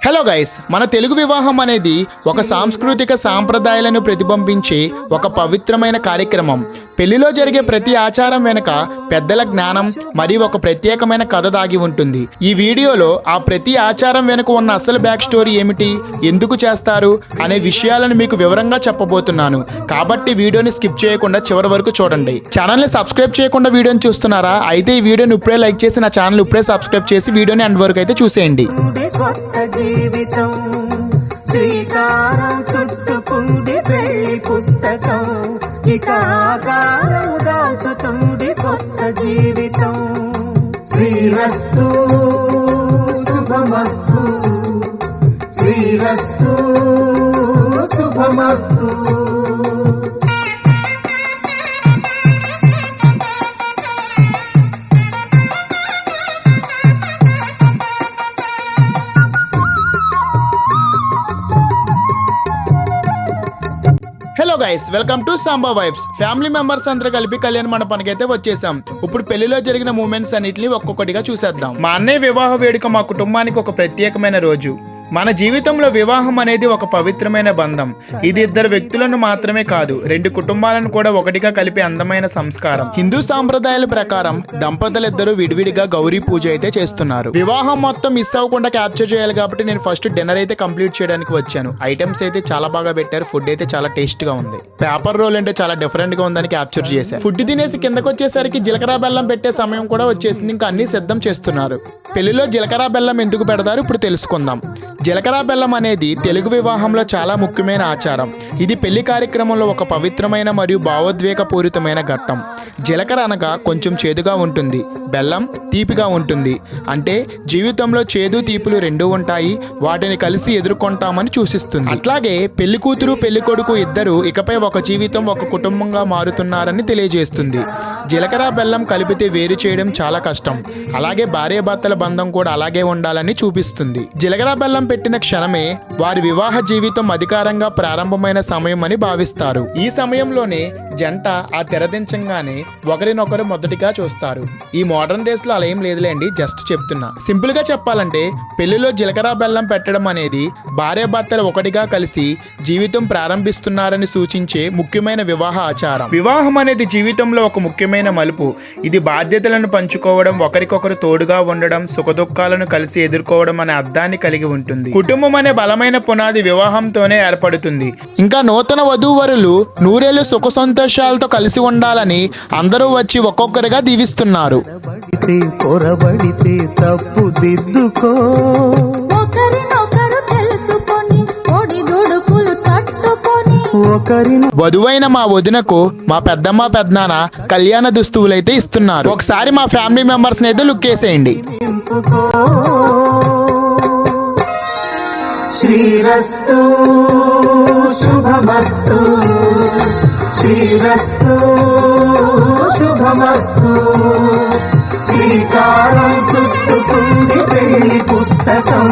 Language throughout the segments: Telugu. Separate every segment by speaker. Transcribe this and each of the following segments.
Speaker 1: హలో గైస్, మన తెలుగు వివాహం అనేది ఒక సాంస్కృతిక సాంప్రదాయాలను ప్రతిబింబించే ఒక పవిత్రమైన కార్యక్రమం. పెళ్లిలో జరిగే ప్రతి ఆచారం వెనుక పెద్దల జ్ఞానం మరియు ఒక ప్రత్యేకమైన కథ దాగి ఉంటుంది. ఈ వీడియోలో ఆ ప్రతి ఆచారం వెనుక ఉన్న అసలు బ్యాక్ స్టోరీ ఏమిటి, ఎందుకు చేస్తారు అనే విషయాలను మీకు వివరంగా చెప్పబోతున్నాను. కాబట్టి వీడియోని స్కిప్ చేయకుండా చివరి వరకు చూడండి. ఛానల్ని సబ్స్క్రైబ్ చేయకుండా వీడియోని చూస్తున్నారా? అయితే ఈ వీడియోని ఇప్పుడే లైక్ చేసి నా ఛానల్ ఇప్పుడే సబ్స్క్రైబ్ చేసి వీడియోని ఎండ్ వరకు అయితే చూసేయండి. శ్రీకారం చుట్టుకుంది పెళ్లి పుస్తకం, ఇక ఆకారం దాచుతుంది కొత్త జీవితం. శ్రీరస్తు శుభమస్తు, శ్రీరస్తు శుభమస్తు. Hello guys, welcome to Samba vibes. Family members అందరూ కలిపి కళ్యాణ మండపానికి అయితే వచ్చేసాం. ఇప్పుడు పెళ్లిలో జరిగిన మూమెంట్స్ అన్నిటిని ఒక్కొక్కటిగా చూసేద్దాం. మా అన్నయ్య వివాహ వేడుక మా కుటుంబానికి ఒక ప్రత్యేకమైన రోజు. మన జీవితంలో వివాహం అనేది ఒక పవిత్రమైన బంధం. ఇది ఇద్దరు వ్యక్తులను మాత్రమే కాదు, రెండు కుటుంబాలను కూడా ఒకటిగా కలిపే అందమైన సంస్కారం. హిందూ సాంప్రదాయాల ప్రకారం దంపతులిద్దరూ విడివిడిగా గౌరీ పూజ అయితే చేస్తున్నారు. వివాహం మొత్తం మిస్ అవ్వకుండా క్యాప్చర్ చేయాలి కాబట్టి నేను ఫస్ట్ డిన్నర్ అయితే కంప్లీట్ చేయడానికి వచ్చాను. ఐటమ్స్ అయితే చాలా బాగా పెట్టారు, ఫుడ్ అయితే చాలా టేస్ట్ గా ఉంది. పేపర్ రోల్ అంటే చాలా డిఫరెంట్ గా ఉందని క్యాప్చర్ చేశారు. ఫుడ్ తినేసి కిందకు వచ్చేసరికి జీలకర్ర బెల్లం పెట్టే సమయం కూడా వచ్చేసింది. ఇంకా అన్ని సిద్ధం చేస్తున్నారు. పెళ్లిలో జీలకర్ర బెల్లం ఎందుకు పెడతారు ఇప్పుడు తెలుసుకుందాం. జీలకర్ర బెల్లం అనేది తెలుగు వివాహంలో చాలా ముఖ్యమైన ఆచారం. ఇది పెళ్లి కార్యక్రమంలో ఒక పవిత్రమైన మరియు భావోద్వేగపూరితమైన ఘట్టం. జీలకర్ర అనగా కొంచెం చేదుగా ఉంటుంది, బెల్లం తీపిగా ఉంటుంది. అంటే జీవితంలో చేదు తీపులు రెండూ ఉంటాయి, వాటిని కలిసి ఎదుర్కొంటామని సూచిస్తుంది. అట్లాగే పెళ్లి కూతురు పెళ్లి కొడుకు ఇద్దరు ఇకపై ఒక జీవితం ఒక కుటుంబంగా మారుతున్నారని తెలియజేస్తుంది. జీలకర్ర బెల్లం కలిపితే వేరు చేయడం చాలా కష్టం. అలాగే భార్యాభర్తల బంధం కూడా అలాగే ఉండాలని చూపిస్తుంది. జీలకర్ర బెల్లం పెట్టిన క్షణమే వారి వివాహ జీవితం అధికారంగా ప్రారంభమైన సమయం అని భావిస్తారు. ఈ సమయంలోనే జంట ఆ తెరదించంగానే ఒకరినొకరు మొదటిగా చూస్తారు. ఈ మోడర్న్ డేస్ లో అలా ఏం లేదులేండి, జస్ట్ చెప్తున్నా. సింపుల్ గా చెప్పాలంటే పెళ్లిలో జీలకర్ర బెల్లం పెట్టడం అనేది భార్యాభర్తలు ఒకటిగా కలిసి జీవితం ప్రారంభిస్తున్నారని సూచించే ముఖ్యమైన వివాహ ఆచారం. వివాహం అనేది జీవితంలో ఒక ముఖ్యమైన మలుపు. ఇది బాధ్యతలను పంచుకోవడం, ఒకరికొకరు తోడుగా ఉండడం, సుఖదుఖాలను కలిసి ఎదుర్కోవడం అనే అర్థాన్ని కలిగి ఉంటుంది. కుటుంబం అనే బలమైన పునాది వివాహంతోనే ఏర్పడుతుంది. ఇంకా నూతన వధూవరులు నూరేళ్లు సుఖ సంతోషాలతో కలిసి ఉండాలని అందరూ వచ్చి ఒక్కొక్కరిగా దీవిస్తున్నారు. వధువైన మా వదినకు మా పెద్దమ్మ పెద్దనాన్న కళ్యాణ దుస్తువులైతే ఇస్తున్నారు. ఒకసారి మా ఫ్యామిలీ మెంబర్స్ అయితే లుక్ వేసేయండి.
Speaker 2: శ్రీరస్తు శుభమస్తు, శ్రీరస్తు శుభమస్తు. శ్రీకారం చుట్టుకుంది పెళ్లి పుస్తకం,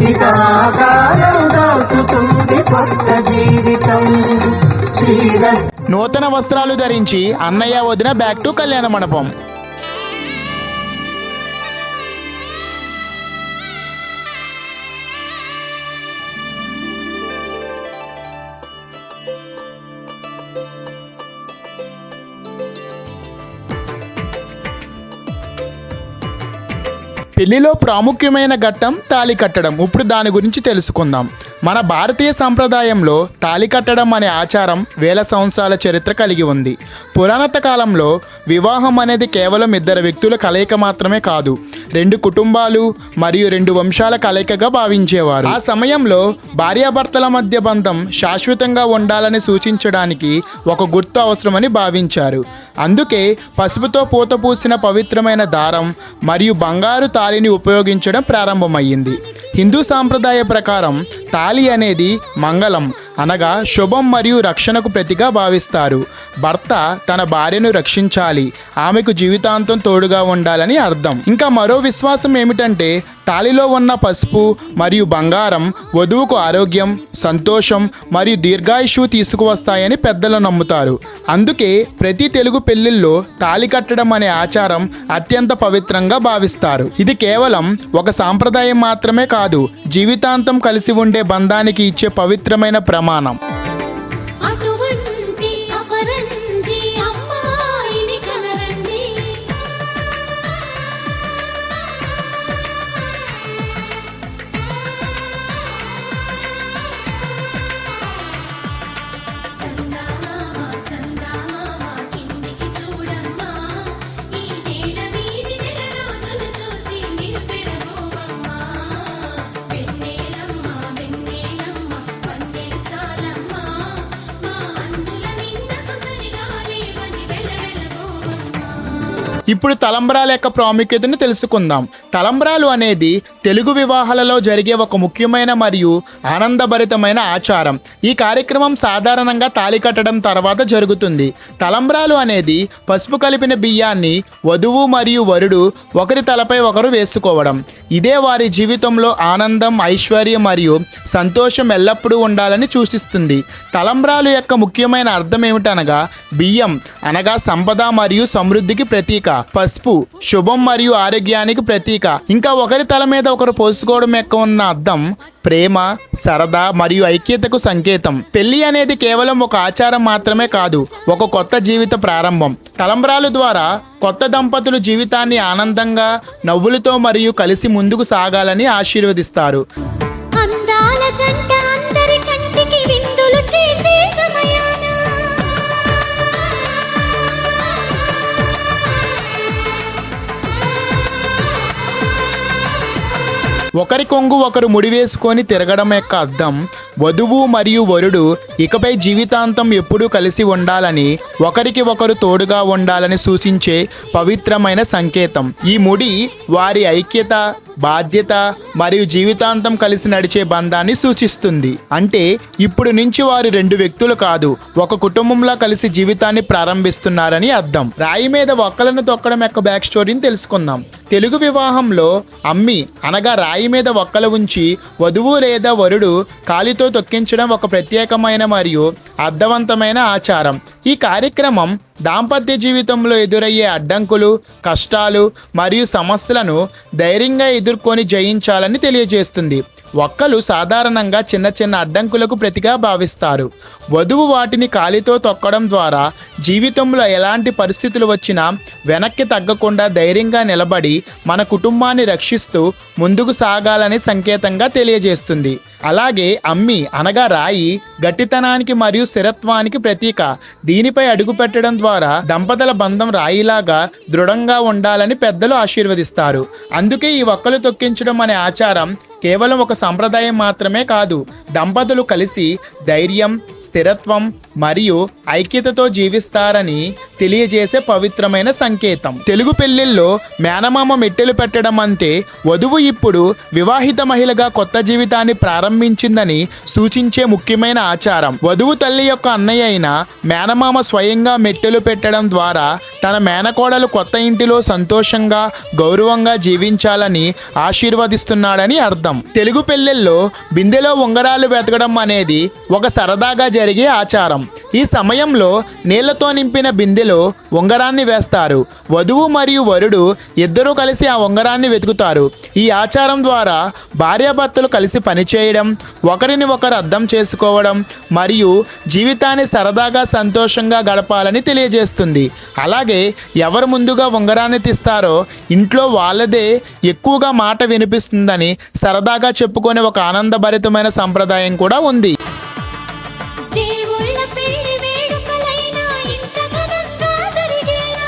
Speaker 2: ఇక ఆకారం దాచుతుంది కొత్త జీవితం. శ్రీరస్తు.
Speaker 1: నూతన వస్త్రాలు ధరించి అన్నయ్య వదిన బ్యాక్ టు కళ్యాణ మండపం. పెళ్లిలో ప్రాముఖ్యమైన ఘట్టం తాళి కట్టడం. ఇప్పుడు దాని గురించి తెలుసుకుందాం. మన భారతీయ సంప్రదాయంలో తాళి కట్టడం అనే ఆచారం వేల సంవత్సరాల చరిత్ర కలిగి ఉంది. పురాతన కాలంలో వివాహం అనేది కేవలం ఇద్దరు వ్యక్తుల కలయిక మాత్రమే కాదు, రెండు కుటుంబాలు మరియు రెండు వంశాల కలయికగా భావించేవారు. ఆ సమయంలో భార్యాభర్తల మధ్య బంధం శాశ్వతంగా ఉండాలని సూచించడానికి ఒక గుర్తు అవసరమని భావించారు. అందుకే పసుపుతో పూత పూసిన పవిత్రమైన దారం మరియు బంగారు తాళిని ఉపయోగించడం ప్రారంభమయ్యింది. హిందూ సాంప్రదాయ ప్రకారం తాళి అనేది మంగళం అనగా శుభం మరియు రక్షణకు ప్రతిగా భావిస్తారు. భర్త తన భార్యను రక్షించాలి, ఆమెకు జీవితాంతం తోడుగా ఉండాలని అర్థం. ఇంకా మరో విశ్వాసం ఏమిటంటే తాళిలో ఉన్న పసుపు మరియు బంగారం వధువుకు ఆరోగ్యం, సంతోషం మరియు దీర్ఘాయుషు తీసుకువస్తాయని పెద్దలు నమ్ముతారు. అందుకే ప్రతి తెలుగు పెళ్లిల్లో తాళి కట్టడం అనే ఆచారం అత్యంత పవిత్రంగా భావిస్తారు. ఇది కేవలం ఒక సాంప్రదాయం మాత్రమే కాదు, జీవితాంతం కలిసి ఉండే బంధానికి ఇచ్చే పవిత్రమైన ప్రమాణం.
Speaker 3: అటువంటి అపరంజి అమ్మాయిని కనరండి. చందమామ చందమామ కిందికి చూడమ్మా, ఈ నేల వీధి నెల రోజులు చూసి నివ్వెరబోవమ్మా. వెన్నెలమ్మ వెన్నెలమ్మ వన్నెలు చాలమ్మా, మా అందుల మిన్నకు సరిగా లేవని వెలవెలబోవమ్మా.
Speaker 1: ఇప్పుడు తలంబ్రాల యొక్క ప్రాముఖ్యతను తెలుసుకుందాం. తలంబ్రాలు అనేది తెలుగు వివాహాలలో జరిగే ఒక ముఖ్యమైన మరియు ఆనందభరితమైన ఆచారం. ఈ కార్యక్రమం సాధారణంగా తాళి కట్టడం తర్వాత జరుగుతుంది. తలంబ్రాలు అనేది పసుపు కలిపిన బియ్యాన్ని వధువు మరియు వరుడు ఒకరి తలపై ఒకరు వేసుకోవడం. ఇదే వారి జీవితంలో ఆనందం, ఐశ్వర్యం మరియు సంతోషం ఎల్లప్పుడూ ఉండాలని సూచిస్తుంది. తలంబ్రాలు యొక్క ముఖ్యమైన అర్థం ఏమిటనగా బియ్యం అనగా సంపద మరియు సమృద్ధికి ప్రతీక, పసుపు శుభం మరియు ఆరోగ్యానికి ప్రతీక, ఇంకా ఒకరి తల మీద ఒకరు పోసుకోవడం యొక్క ఉన్న అర్థం ప్రేమ, సరదా మరియు ఐక్యతకు సంకేతం. పెళ్లి అనేది కేవలం ఒక ఆచారం మాత్రమే కాదు, ఒక కొత్త జీవిత ప్రారంభం. తలంబ్రాలు ద్వారా కొత్త దంపతులు జీవితాన్ని ఆనందంగా, నవ్వులతో మరియు కలిసి ముందుకు సాగాలని ఆశీర్వదిస్తారు.
Speaker 3: అందాల జంట అందరి కంటికి విందులు చేసే సమయాన
Speaker 1: ఒకరి కొంగు ఒకరు ముడివేసుకొని తిరగడం యొక్క అర్థం వధువు మరియు వరుడు ఇకపై జీవితాంతం ఎప్పుడూ కలిసి ఉండాలని, ఒకరికి ఒకరు తోడుగా ఉండాలని సూచించే పవిత్రమైన సంకేతం. ఈ ముడి వారి ఐక్యత, బాధ్యత మరియు జీవితాంతం కలిసి నడిచే బంధాన్ని సూచిస్తుంది. అంటే ఇప్పుడు నుంచి వారు రెండు వ్యక్తులు కాదు, ఒక కుటుంబంలా కలిసి జీవితాన్ని ప్రారంభిస్తున్నారని అర్థం. రాయి మీద ఒక్కలను తొక్కడం యొక్క బ్యాక్ స్టోరీని తెలుసుకుందాం. తెలుగు వివాహంలో అమ్మి అనగా రాయి మీద ఒక్కలు ఉంచి వధువు లేదా వరుడు కాలితో తొక్కించడం ఒక ప్రత్యేకమైన మరియు అర్థవంతమైన ఆచారం. ఈ కార్యక్రమం దాంపత్య జీవితంలో ఎదురయ్యే అడ్డంకులు, కష్టాలు మరియు సమస్యలను ధైర్యంగా ఎదుర్కొని జయించాలని తెలియజేస్తుంది. ఒక్కలు సాధారణంగా చిన్న చిన్న అడ్డంకులకు ప్రతిగా భావిస్తారు. వధువు వాటిని కాలితో తొక్కడం ద్వారా జీవితంలో ఎలాంటి పరిస్థితులు వచ్చినా వెనక్కి తగ్గకుండా ధైర్యంగా నిలబడి మన కుటుంబాన్ని రక్షిస్తూ ముందుకు సాగాలని సంకేతంగా తెలియజేస్తుంది. అలాగే అమ్మి అనగా రాయి గట్టితనానికి మరియు స్థిరత్వానికి ప్రతీక. దీనిపై అడుగు పెట్టడం ద్వారా దంపతుల బంధం రాయిలాగా దృఢంగా ఉండాలని పెద్దలు ఆశీర్వదిస్తారు. అందుకే ఈ ఒక్కలు తొక్కించడం అనే ఆచారం కేవలం ఒక సంప్రదాయం మాత్రమే కాదు, దంపతులు కలిసి ధైర్యం, స్థిరత్వం మరియు ఐక్యతతో జీవిస్తారని తెలియజేసే పవిత్రమైన సంకేతం. తెలుగు పెళ్లిల్లో మేనమామ మెట్టెలు పెట్టడం అంటే వధువు ఇప్పుడు వివాహిత మహిళగా కొత్త జీవితాన్ని ప్రారంభించిందని సూచించే ముఖ్యమైన ఆచారం. వధువు తల్లి యొక్క అన్నయ్య అయిన మేనమామ స్వయంగా మెట్టెలు పెట్టడం ద్వారా తన మేనకోడలు కొత్త ఇంటిలో సంతోషంగా, గౌరవంగా జీవించాలని ఆశీర్వదిస్తున్నాడని అర్థం. తెలుగు పెళ్లిల్లో బిందెలో ఉంగరాలు వెతకడం అనేది ఒక సరదాగా జరిగే ఆచారం. ఈ సమయంలో నీళ్లతో నింపిన బిందెలో ఉంగరాన్ని వేస్తారు. వధువు మరియు వరుడు ఇద్దరూ కలిసి ఆ ఉంగరాన్ని వెతుకుతారు. ఈ ఆచారం ద్వారా భార్యాభర్తలు కలిసి పనిచేయడం, ఒకరిని ఒకరు అర్థం చేసుకోవడం మరియు జీవితాన్ని సరదాగా, సంతోషంగా గడపాలని తెలియజేస్తుంది. అలాగే ఎవరు ముందుగా ఉంగరాన్ని తీస్తారో ఇంట్లో వాళ్ళదే ఎక్కువగా మాట వినిపిస్తుందని సరదాగా చెప్పుకునే ఒక ఆనందభరితమైన సంప్రదాయం కూడా ఉంది.
Speaker 3: దేవుళ్ళ పెళ్లి వేడుకలైనా ఇంత ఘనంగా జరిగేలా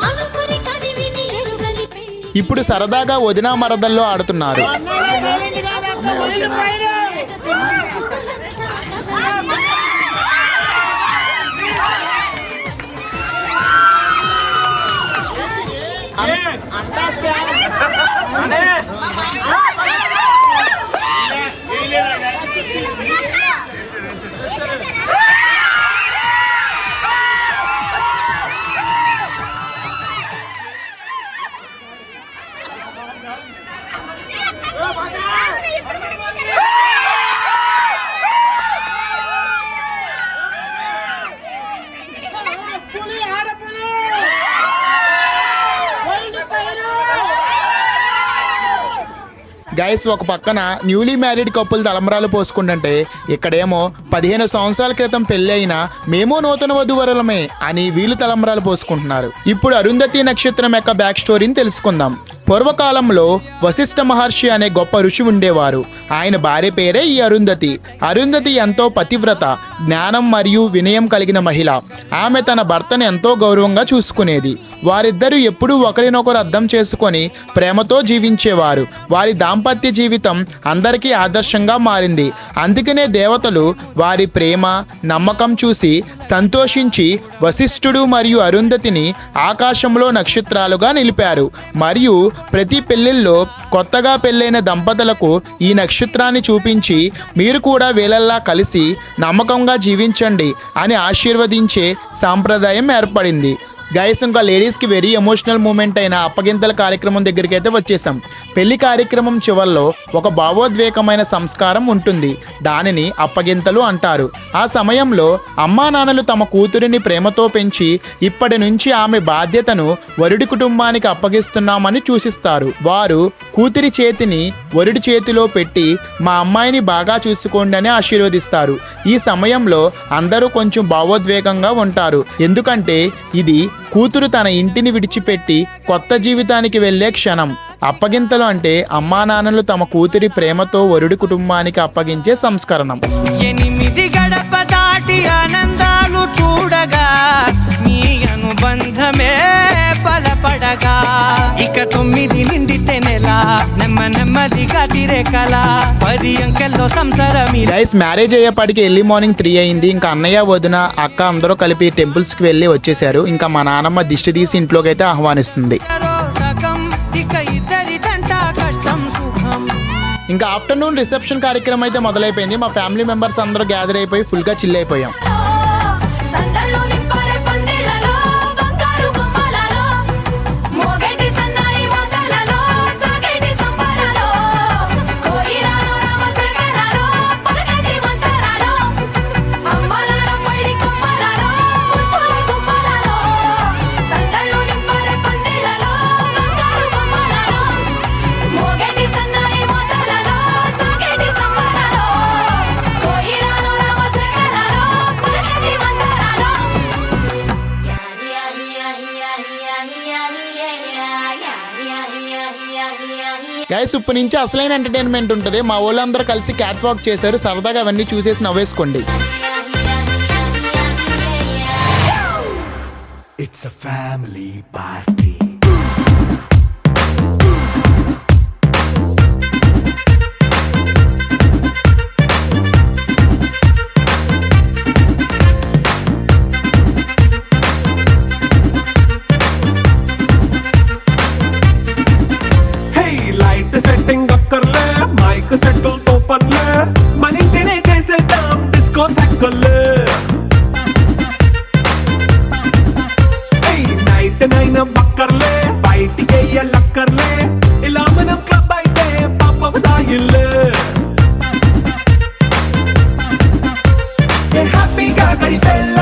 Speaker 3: అనుకుని కనివిని ఎరుగని పెళ్లి.
Speaker 1: ఇప్పుడు సరదాగా వదినా మరదల్లో ఆడుతున్నారు. గైస్ ఒక పక్కన న్యూలీ మ్యారీడ్ కపుల్ తలంబరాలు పోసుకుంటుంటే ఇక్కడేమో 15 సంవత్సరాల క్రితం పెళ్లి అయినా మేము నూతన వధూవరులమే అని వీళ్ళు తలంబరాలు పోసుకుంటున్నారు. ఇప్పుడు అరుంధతి నక్షత్రం యొక్క బ్యాక్ స్టోరీని తెలుసుకుందాం. పూర్వకాలంలో వశిష్ఠ మహర్షి అనే గొప్ప ఋషి ఉండేవారు. ఆయన భార్య పేరే ఈ అరుంధతి. అరుంధతి ఎంతో పతివ్రత, జ్ఞానం మరియు వినయం కలిగిన మహిళ. ఆమె తన భర్తను ఎంతో గౌరవంగా చూసుకునేది. వారిద్దరూ ఎప్పుడూ ఒకరినొకరు అర్థం చేసుకొని ప్రేమతో జీవించేవారు. వారి దాంపత్య జీవితం అందరికీ ఆదర్శంగా మారింది. అందుకనే దేవతలు వారి ప్రేమ, నమ్మకం చూసి సంతోషించి వశిష్ఠుడు మరియు అరుంధతిని ఆకాశంలో నక్షత్రాలుగా నిలిపారు. మరియు ప్రతి పెళ్లిల్లో కొత్తగా పెళ్ళైన దంపతులకు ఈ నక్షత్రాన్ని చూపించి మీరు కూడా వీళ్ళల్లా కలిసి నమ్మకంగా జీవించండి అని ఆశీర్వదించే సాంప్రదాయం ఏర్పడింది. గైస్ ఇంకా లేడీస్కి వెరీ ఎమోషనల్ మూమెంట్ అయిన అప్పగింతల కార్యక్రమం దగ్గరికి అయితే వచ్చేసాం. పెళ్లి కార్యక్రమం చివరిలో ఒక భావోద్వేగమైన సంస్కారం ఉంటుంది. దానిని అప్పగింతలు అంటారు. ఆ సమయంలో అమ్మా నాన్నలు తమ కూతురిని ప్రేమతో పెంచి ఇప్పటి నుంచి ఆమె బాధ్యతను వరుడి కుటుంబానికి అప్పగిస్తున్నామని సూచిస్తారు. వారు కూతురి చేతిని వరుడి చేతిలో పెట్టి మా అమ్మాయిని బాగా చూసుకోండి అని ఆశీర్వదిస్తారు. ఈ సమయంలో అందరూ కొంచెం భావోద్వేగంగా ఉంటారు. ఎందుకంటే ఇది కూతురు తన ఇంటిని విడిచిపెట్టి కొత్త జీవితానికి వెళ్ళే క్షణం. అప్పగింతలు అంటే అమ్మా నాన్నలు తమ కూతురి ప్రేమతో వరుడి కుటుంబానికి అప్పగించే సంస్కరణం.
Speaker 4: 8 గడప దాటి ఆనందాలు చూడగా మీ అనుబంధమే బలపడగా ఇక 9 నిండితే నెల నెమ్మదిగా తిరేకల 10 అంకెల్లో సంసారం.
Speaker 1: గైస్ మ్యారేజ్ అయ్యేప్పటికి ఎర్లీ మార్నింగ్ 3 అయింది. ఇంకా అన్నయ్య వదిన అక్క అందరూ కలిపి టెంపుల్స్కి వెళ్ళి వచ్చేసారు. ఇంకా మా నాన్నమ్మ దిష్టి తీసి ఇంట్లోకి అయితే ఆహ్వానిస్తుంది. ఇంకా ఆఫ్టర్నూన్ రిసెప్షన్ కార్యక్రమం అయితే మొదలైపోయింది. మా ఫ్యామిలీ మెంబర్స్ అందరూ గ్యాదర్ అయిపోయి ఫుల్గా చిల్ అయిపోయాం. గైస్ ఇప్పటి నుంచి అసలైన ఎంటర్టైన్మెంట్ ఉంటుంది. మా వాళ్ళందరూ కలిసి క్యాట్ వాక్ చేశారు. సరదాగా అవన్నీ చూసేసి నవ్వేసుకోండి.
Speaker 5: It's a family party.
Speaker 6: సెట్టిల్ తో పనులే మన ఇంటినే చేసేద్దాం డిస్కో థక్కలే. నైట్ నైన్ బక్కర్లే బయటికి లక్కర్లే ఇలా మనం క్లబ్ అయితే పాప దాయిల్లే. హ్యాపీగా గడిపెళ్ళ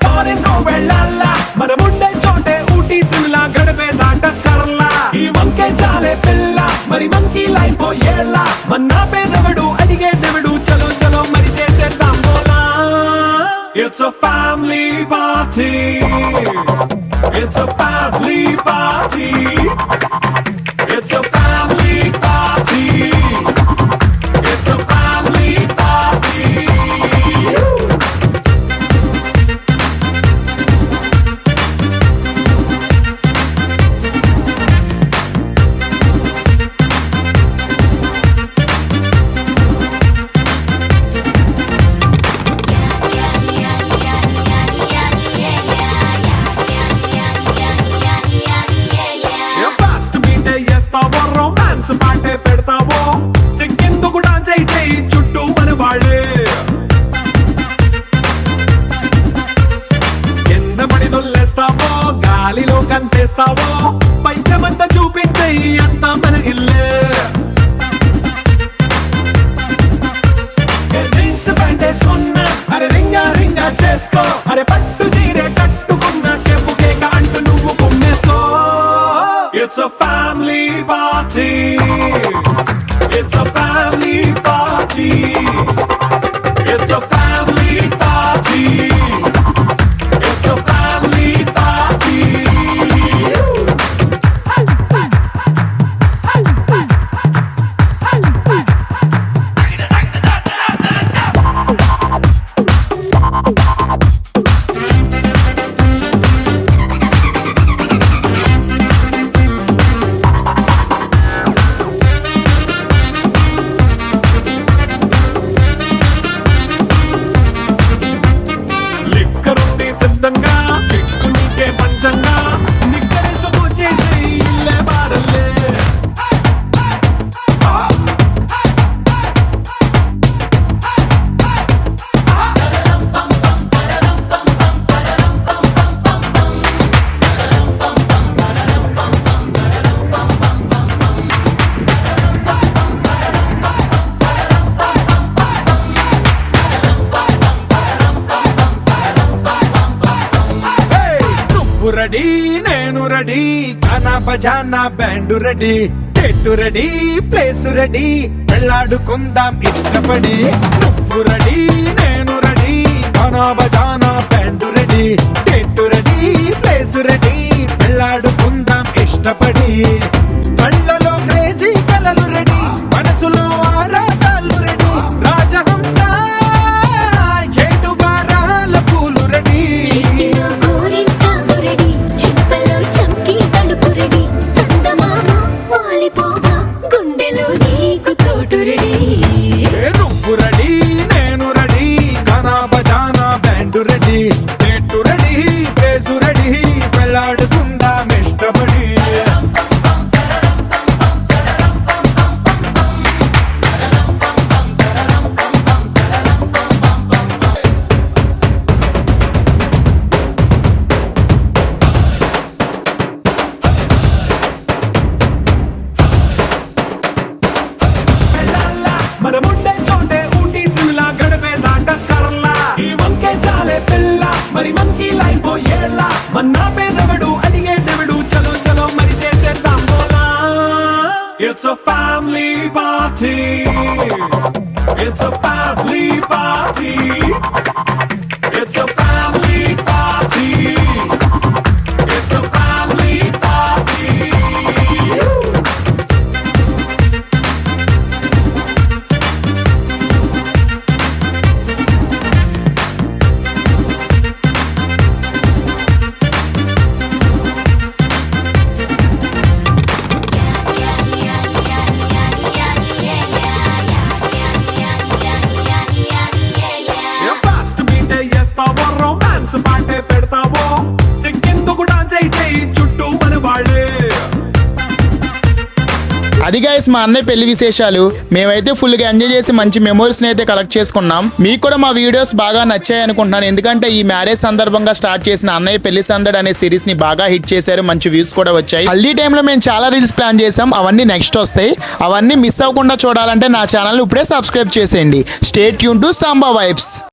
Speaker 6: ఫారెన్ నో వెళ్ళాల మనం ఉండే చోటే ఊటీ సిమ్లా గడిపే దాటక్కర్లా. ఈ వంకే చాలే పిల్ల మరి మంకీ లైఫ్ ఏళ్ళ మన్నా పేదవడు అడిగేదెవడు చలో చలో మరి చేసేద్దాం బోలా. It's a family party. It's a family party. It's a family party. It's a family party. Romance పాటే పెడతావో సిక్కిందుకు డాన్స్ అయితే చుట్టూ మన వాళ్ళే. కింద పడి దొల్లేస్తావో గాలిలో కంటేస్తావో పైకమంతా చూపించే అంతా మన ఇల్లే. జీన్స్ ప్యాంట్ వేసుకున్నా అరే రింగా రింగా చేసుకో అరే పట్టు చీరే కట్టుకున్నా చెప్పు కేక అంటూ నువ్వు కుమ్మేసుకో. It's a family party. It's It's a family party. It's a family party. లిక్కరుంది సిద్ధంగా కిక్కు నీకే పంచంగా నిక్కరేసుకు చేసి ఇల్లే బారల్లే నువ్వు రెడీ నేను రెడీ గానా బజానా బ్యాండ్ రెడీ చెట్టు రెడీ ప్లేస్ రెడీ వెళ్ళాడుకుందాం ఇష్టపడి నువ్వు రెడీ నేను రెడీ గానా బజానా బ్యాండ్ రెడీ చెట్టు రెడీ ప్లేస్ రెడీ వెళ్ళాడుకుందాం ఇష్టపడి కళ్ళలో క్రేజీ కలలు రెడీ మనసులో ఆరాటాలు రెడీ రాజహంస ఏడు వారాల పూలు రెడీ
Speaker 3: చెట్టులో గోరింటాకు రెడీ, చెంపలో చంకి తలుపు రెడీ, చందమామ వాలిపోగా గుండెలో నీకు తోడు రెడీ.
Speaker 6: నువ్వు రెడీ నేను రెడీ గానా బజానా బ్యాండ్ రెడీ చెట్టు రెడీ ప్లేసు రెడీ వెళ్ళాడుకుందాం ఇష్టపడి మనముండే చోటే ఊటీ సిమ్లా గడిపే దాట కర్లా ఈ వంకే చాలే పిల్ల మరి మంకీ లైఫ్ ఏళ్ళ మన్నా పేదవడు అడిగేటవడు చలో చలో మరి చేసేద్దాం బోలా it's a family party. It's a family party. It's a family party. It's a family party. Fast బీటే చేస్తావో రొమాన్స్ పాటే పెడతావో సిక్కిందుకు డాన్స్ అయితే చుట్టూ మన వాళ్ళే
Speaker 1: అది గైస్ మా అన్నయ్య పెళ్లి విశేషాలు. మేమైతే ఫుల్గా ఎంజాయ్ చేసి మంచి మెమోరీస్ని అయితే కలెక్ట్ చేసుకున్నాం. మీకు కూడా మా వీడియోస్ బాగా నచ్చాయి అనుకుంటున్నాను. ఎందుకంటే ఈ మ్యారేజ్ సందర్భంగా స్టార్ట్ చేసిన అన్నయ్య పెళ్లి సందడి అనే సిరీస్ ని బాగా హిట్ చేశారు. మంచి వ్యూస్ కూడా వచ్చాయి. హల్దీ టైంలో మేము చాలా రీల్స్ ప్లాన్ చేసాం. అవన్నీ నెక్స్ట్ వస్తాయి. అవన్నీ మిస్ అవ్వకుండా చూడాలంటే నా ఛానల్ ఇప్పుడే సబ్స్క్రైబ్ చేసేయండి. Stay tune to Samba vibes.